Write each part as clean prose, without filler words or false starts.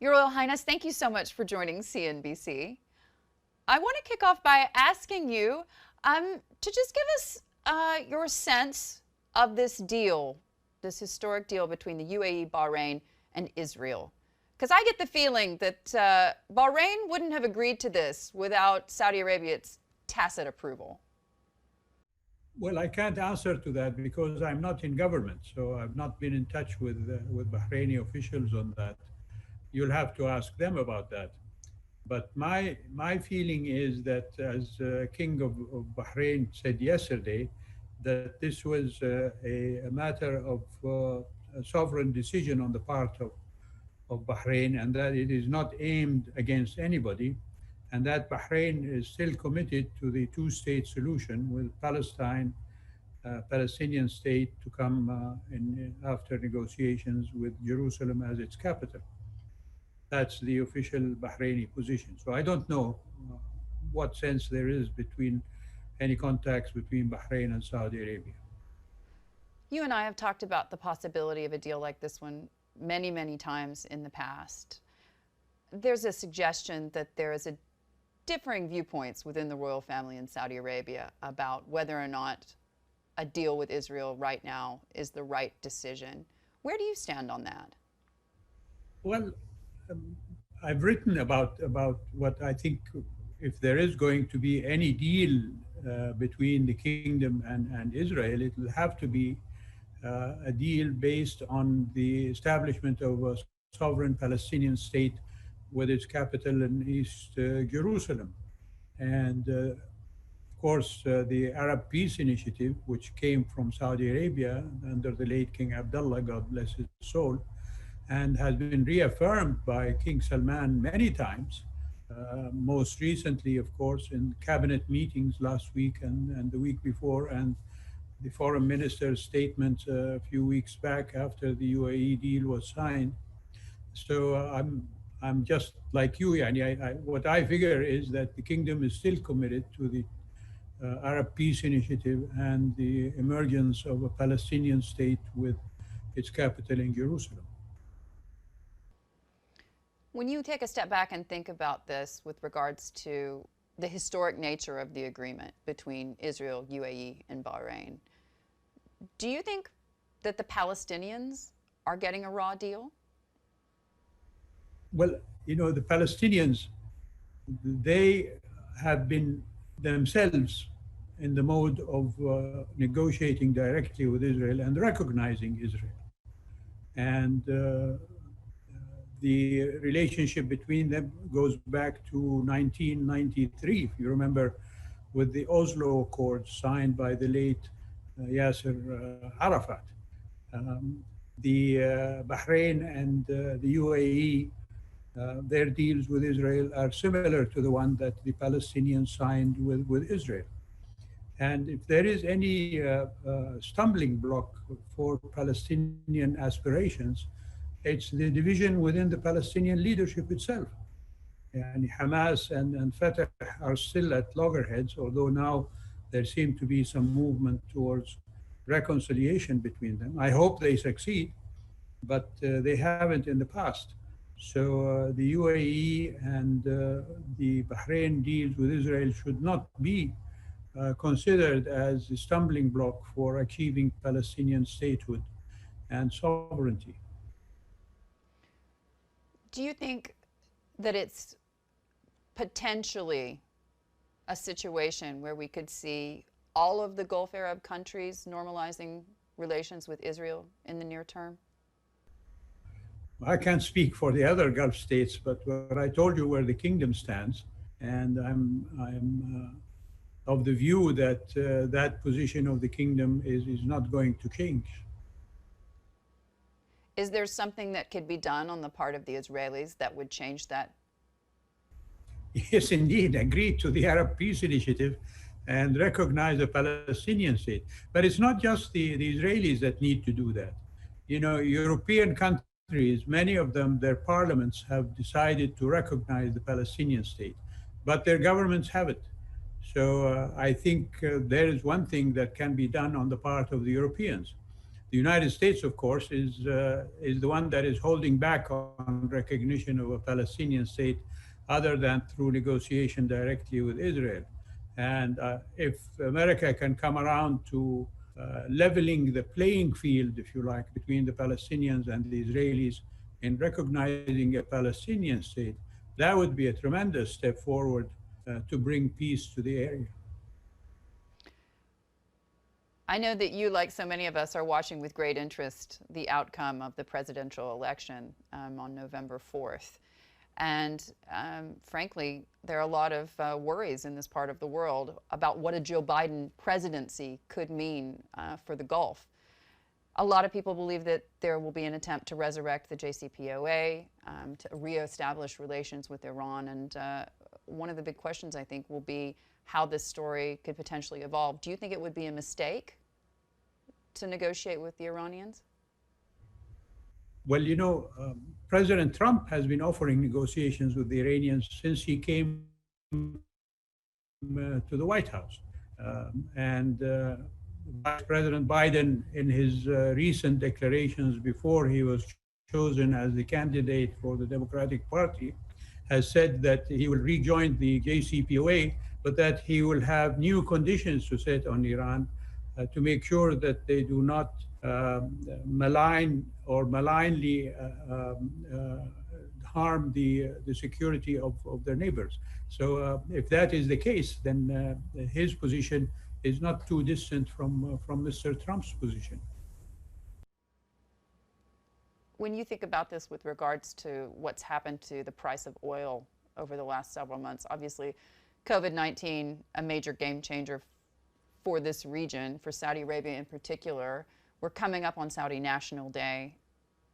Your Royal Highness, thank you so much for joining CNBC. I want to kick off by asking you to just give us your sense of this deal, this historic deal between the UAE, Bahrain, and Israel. Because I get the feeling that Bahrain wouldn't have agreed to this without Saudi Arabia's tacit approval. Well, I can't answer to that because I'm not in government, so I've not been in touch with Bahraini officials on that. You'll have to ask them about that. But my feeling is that, as King of Bahrain said yesterday, that this was a matter of a sovereign decision on the part of Bahrain, and that it is not aimed against anybody, and that Bahrain is still committed to the two-state solution with Palestine, Palestinian state to come after negotiations with Jerusalem as its capital. That's the official Bahraini position. So I don't know what sense there is between any contacts between Bahrain and Saudi Arabia. You and I have talked about the possibility of a deal like this one many, many times in the past. There's a suggestion that there is a differing viewpoints within the royal family in Saudi Arabia about whether or not a deal with Israel right now is the right decision. Where do you stand on that? Well, I've written about what I think, if there is going to be any deal between the kingdom and Israel, it will have to be a deal based on the establishment of a sovereign Palestinian state with its capital in East Jerusalem. And of course, the Arab Peace Initiative, which came from Saudi Arabia under the late King Abdullah, God bless his soul, and has been reaffirmed by King Salman many times, most recently, of course, in cabinet meetings last week and the week before, and the foreign minister's statement a few weeks back after the UAE deal was signed. So I'm just like you, Yani. What I figure is that the kingdom is still committed to the Arab Peace Initiative and the emergence of a Palestinian state with its capital in Jerusalem. When you take a step back and think about this with regards to the historic nature of the agreement between Israel, UAE, and Bahrain, do you think that the Palestinians are getting a raw deal? Well, you know, the Palestinians, they have been themselves in the mode of negotiating directly with Israel and recognizing Israel. And the relationship between them goes back to 1993, if you remember, with the Oslo Accords signed by the late Yasser Arafat. The Bahrain and the UAE, their deals with Israel are similar to the one that the Palestinians signed with Israel. And if there is any stumbling block for Palestinian aspirations, it's the division within the Palestinian leadership itself. And Hamas and Fatah are still at loggerheads, although now there seems to be some movement towards reconciliation between them. I hope they succeed, but they haven't in the past. So the UAE and the Bahrain deals with Israel should not be considered as a stumbling block for achieving Palestinian statehood and sovereignty. Do you think that it's potentially a situation where we could see all of the Gulf Arab countries normalizing relations with Israel in the near term? I can't speak for the other Gulf states, but what I told you where the kingdom stands, and I'm of the view that that position of the kingdom is not going to change. Is there something that could be done on the part of the Israelis that would change that? Yes, indeed, agree to the Arab Peace Initiative and recognize a Palestinian state. But it's not just the Israelis that need to do that. You know, European countries, many of them, their parliaments have decided to recognize the Palestinian state, but their governments haven't. So I think there is one thing that can be done on the part of the Europeans. The United States, of course, is the one that is holding back on recognition of a Palestinian state other than through negotiation directly with Israel. And if America can come around to leveling the playing field, if you like, between the Palestinians and the Israelis in recognizing a Palestinian state, that would be a tremendous step forward to bring peace to the area. I know that you, like so many of us, are watching with great interest the outcome of the presidential election on November 4th. And frankly, there are a lot of worries in this part of the world about what a Joe Biden presidency could mean for the Gulf. A lot of people believe that there will be an attempt to resurrect the JCPOA, to reestablish relations with Iran. And one of the big questions, I think, will be how this story could potentially evolve. Do you think it would be a mistake to negotiate with the Iranians? Well, you know, President Trump has been offering negotiations with the Iranians since he came to the White House. And Vice President Biden, in his recent declarations before he was chosen as the candidate for the Democratic Party, has said that he will rejoin the JCPOA, but that he will have new conditions to set on Iran to make sure that they do not malign or malignly harm the security of their neighbors. So if that is the case, then his position is not too distant from Mr. Trump's position. When you think about this with regards to what's happened to the price of oil over the last several months, obviously COVID-19, a major game changer for this region, for Saudi Arabia in particular. We're coming up on Saudi National Day.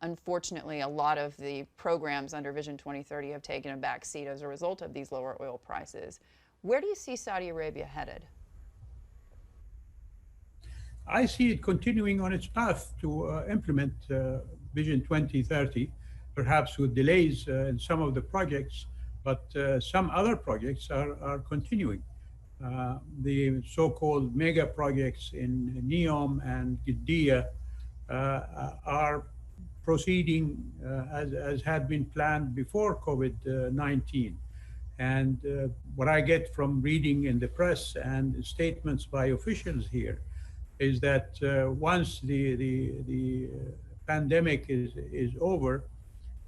Unfortunately, a lot of the programs under Vision 2030 have taken a back seat as a result of these lower oil prices. Where do you see Saudi Arabia headed? I see it continuing on its path to implement Vision 2030, perhaps with delays in some of the projects, but some other projects are continuing. The so-called mega projects in NEOM and Qiddiya are proceeding as had been planned before COVID-19. And what I get from reading in the press and statements by officials here is that once the pandemic is over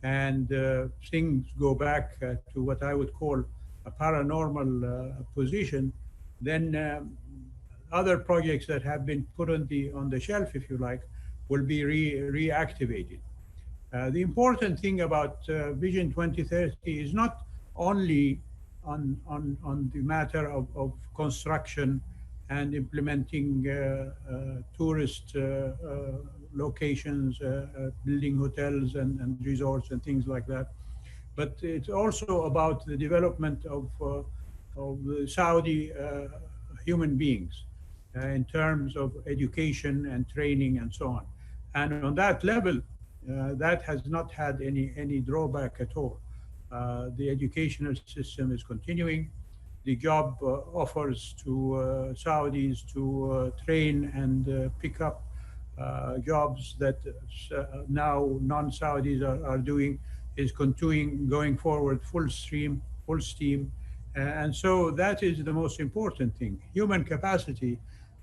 and things go back to what I would call a paranormal position, then other projects that have been put on the shelf, if you like, will be reactivated. The important thing about Vision 2030 is not only on the matter of construction and implementing tourist locations, building hotels and resorts and things like that, but it's also about the development of Saudi human beings in terms of education and training and so on. And on that level, that has not had any drawback at all. The educational system is continuing. The job offers to Saudis to train and pick up jobs that now non-Saudis are doing is continuing, going forward full steam. And so that is the most important thing. Human capacity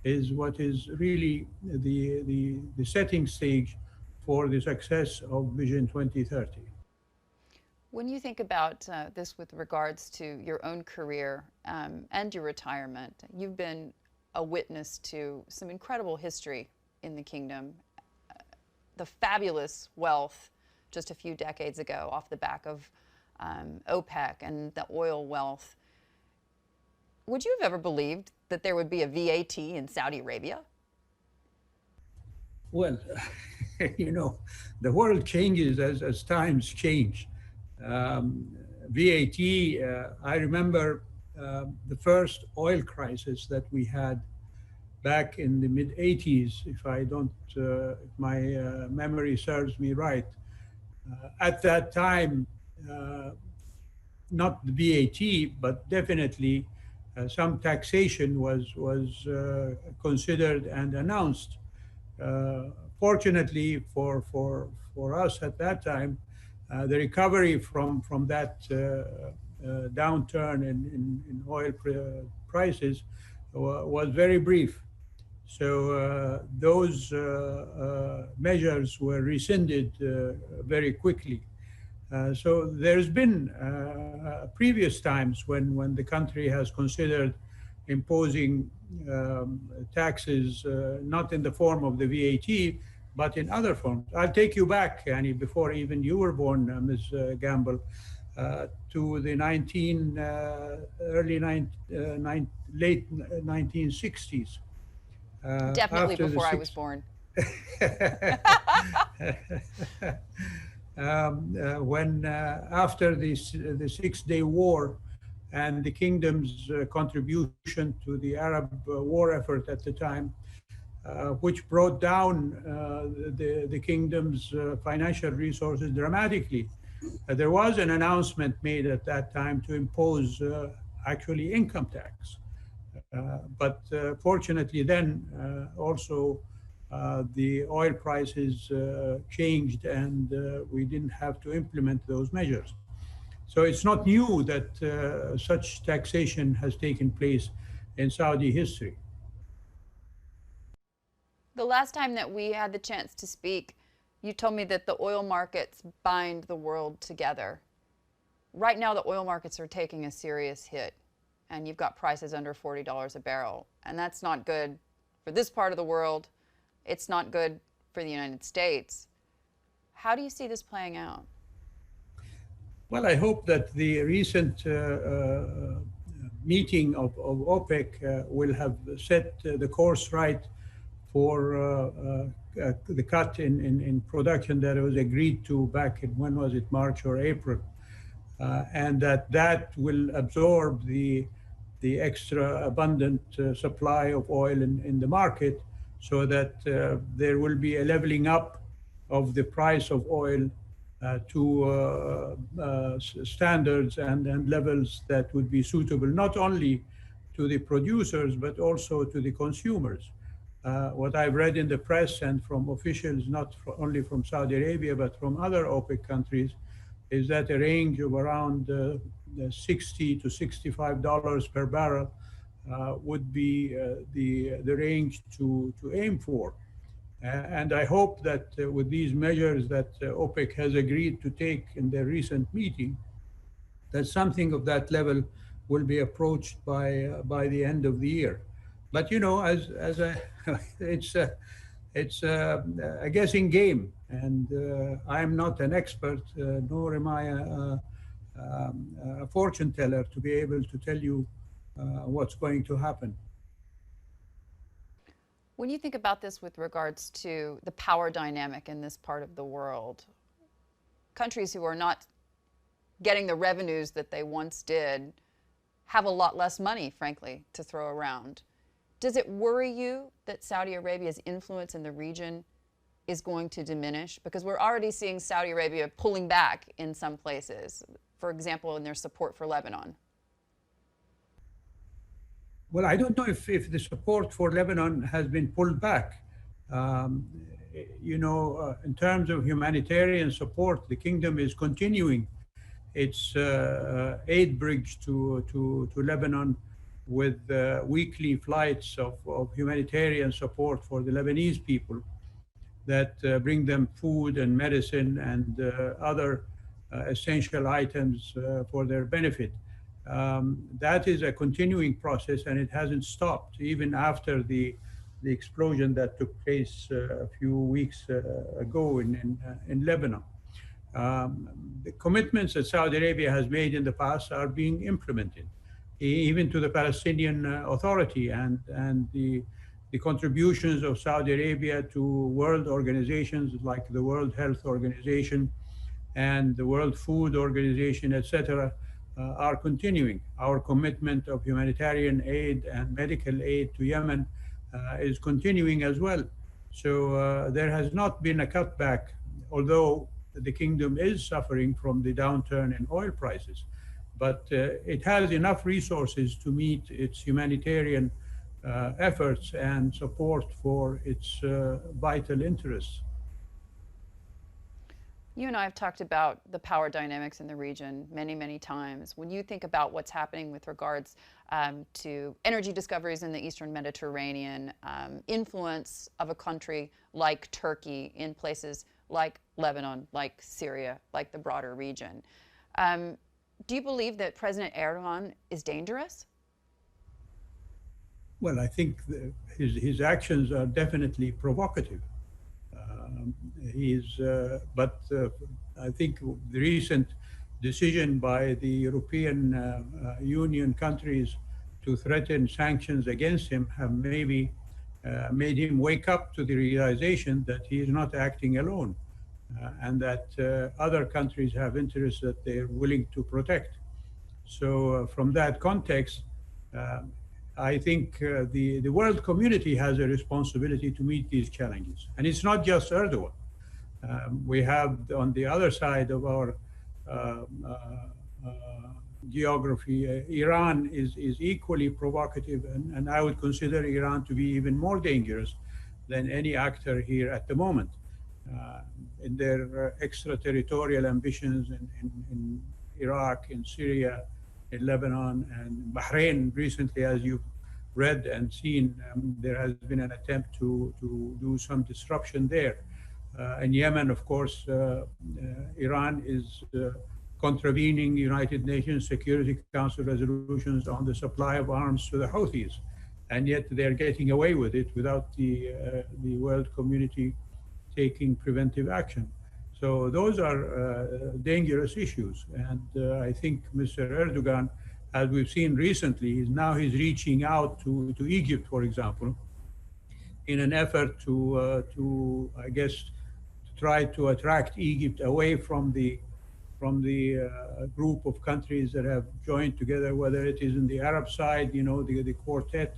is what is really the setting stage for the success of Vision 2030. When you think about this with regards to your own career and your retirement, you've been a witness to some incredible history in the kingdom, the fabulous wealth just a few decades ago off the back of OPEC and the oil wealth. Would you have ever believed that there would be a VAT in Saudi Arabia? Well, you know, the world changes as times change. VAT, I remember the first oil crisis that we had back in the mid 80s, if my memory serves me right. At that time, not the VAT, but definitely some taxation was considered and announced Fortunately for us at that time, the recovery from that downturn in oil prices was very brief. So those measures were rescinded very quickly. So there's been previous times when the country has considered imposing taxes, not in the form of the VAT, but in other forms. I'll take you back, Annie, before even you were born, Ms. Gamble, to the late 1960s. Definitely before I was born. When after the Six-Day War and the kingdom's contribution to the Arab war effort at the time, which brought down the kingdom's financial resources dramatically. There was an announcement made at that time to impose actually income tax. But fortunately then also the oil prices changed and we didn't have to implement those measures. So it's not new that such taxation has taken place in Saudi history. The last time that we had the chance to speak, you told me that the oil markets bind the world together. Right now, the oil markets are taking a serious hit, and you've got prices under $40 a barrel. And that's not good for this part of the world. It's not good for the United States. How do you see this playing out? Well, I hope that the recent meeting of OPEC will have set the course right for the cut in production that was agreed to back in, when was it, March or April, and that will absorb the extra abundant supply of oil in the market, so that there will be a leveling up of the price of oil to standards and levels that would be suitable not only to the producers but also to the consumers. What I've read in the press and from officials, not only from Saudi Arabia, but from other OPEC countries, is that a range of around $60 to $65 per barrel would be the range to aim for. And I hope that with these measures that OPEC has agreed to take in their recent meeting, that something of that level will be approached by the end of the year. But you know, it's a guessing game, and I'm not an expert, nor am I a fortune teller to be able to tell you what's going to happen. When you think about this with regards to the power dynamic in this part of the world, countries who are not getting the revenues that they once did have a lot less money, frankly, to throw around. Does it worry you that Saudi Arabia's influence in the region is going to diminish? Because we're already seeing Saudi Arabia pulling back in some places, for example, in their support for Lebanon. Well, I don't know if the support for Lebanon has been pulled back. You know, in terms of humanitarian support, the kingdom is continuing its aid bridge to Lebanon with weekly flights of humanitarian support for the Lebanese people that bring them food and medicine and other essential items for their benefit. That is a continuing process, and it hasn't stopped even after the explosion that took place a few weeks ago in Lebanon. The commitments that Saudi Arabia has made in the past are being implemented, even to the Palestinian Authority, and the contributions of Saudi Arabia to world organizations like the World Health Organization and the World Food Organization, etc., are continuing. Our commitment of humanitarian aid and medical aid to Yemen is continuing as well. So there has not been a cutback, although the kingdom is suffering from the downturn in oil prices. But it has enough resources to meet its humanitarian efforts and support for its vital interests. You and I have talked about the power dynamics in the region many, many times. When you think about what's happening with regards to energy discoveries in the Eastern Mediterranean, influence of a country like Turkey in places like Lebanon, like Syria, like the broader region, do you believe that President Erdogan is dangerous? Well, I think his actions are definitely provocative. Um, but I think the recent decision by the European Union countries to threaten sanctions against him have maybe made him wake up to the realization that he is not acting alone, and that other countries have interests that they're willing to protect. So from that context, uh, I think the world community has a responsibility to meet these challenges. And it's not just Erdogan. We have on the other side of our uh, uh, geography, Iran is equally provocative, and I would consider Iran to be even more dangerous than any actor here at the moment. Uh, in their extraterritorial ambitions in Iraq, in Syria, in Lebanon, and Bahrain recently, as you've read and seen, there has been an attempt to do some disruption there. In Yemen, of course, Iran is contravening United Nations Security Council resolutions on the supply of arms to the Houthis. And yet they're getting away with it without the world community taking preventive action. So those are dangerous issues. And I think Mr. Erdogan, as we've seen recently, he's reaching out to Egypt, for example, in an effort I guess, to try to attract Egypt away from the group of countries that have joined together, whether it is in the Arab side, the quartet,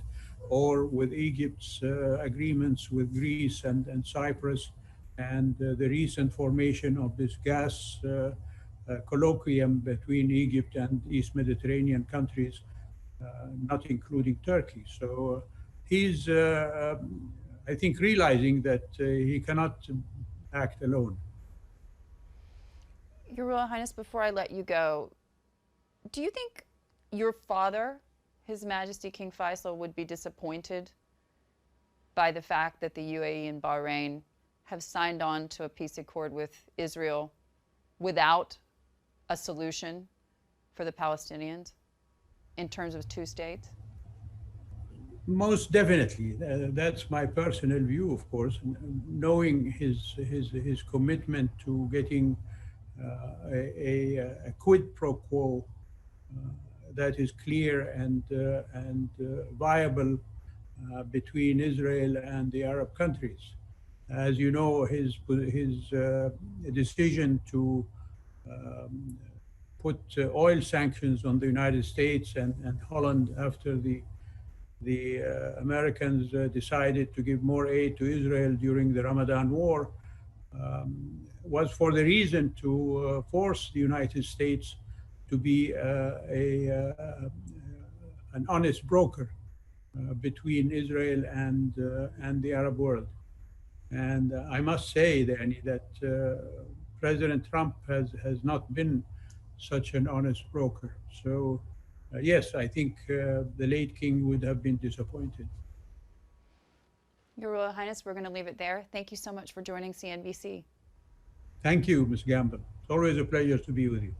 or with Egypt's agreements with Greece and Cyprus, and the recent formation of this gas colloquium between Egypt and East Mediterranean countries, not including Turkey. So he's, I think, realizing that he cannot act alone. Your Royal Highness, before I let you go, do you think your father, His Majesty King Faisal, would be disappointed by the fact that the UAE and Bahrain have signed on to a peace accord with Israel without a solution for the Palestinians in terms of two states? Most definitely. That's my personal view, of course, knowing his commitment to getting a quid pro quo that is clear and viable between Israel and the Arab countries. As you know, his decision to um, put oil sanctions on the United States and Holland after the Americans decided to give more aid to Israel during the Ramadan war was for the reason to force the United States to be an honest broker between Israel and the Arab world. And I must say, Danny, that President Trump has not been such an honest broker. So, yes, I think the late king would have been disappointed. Your Royal Highness, we're going to leave it there. Thank you so much for joining CNBC. Thank you, Ms. Gamble. It's always a pleasure to be with you.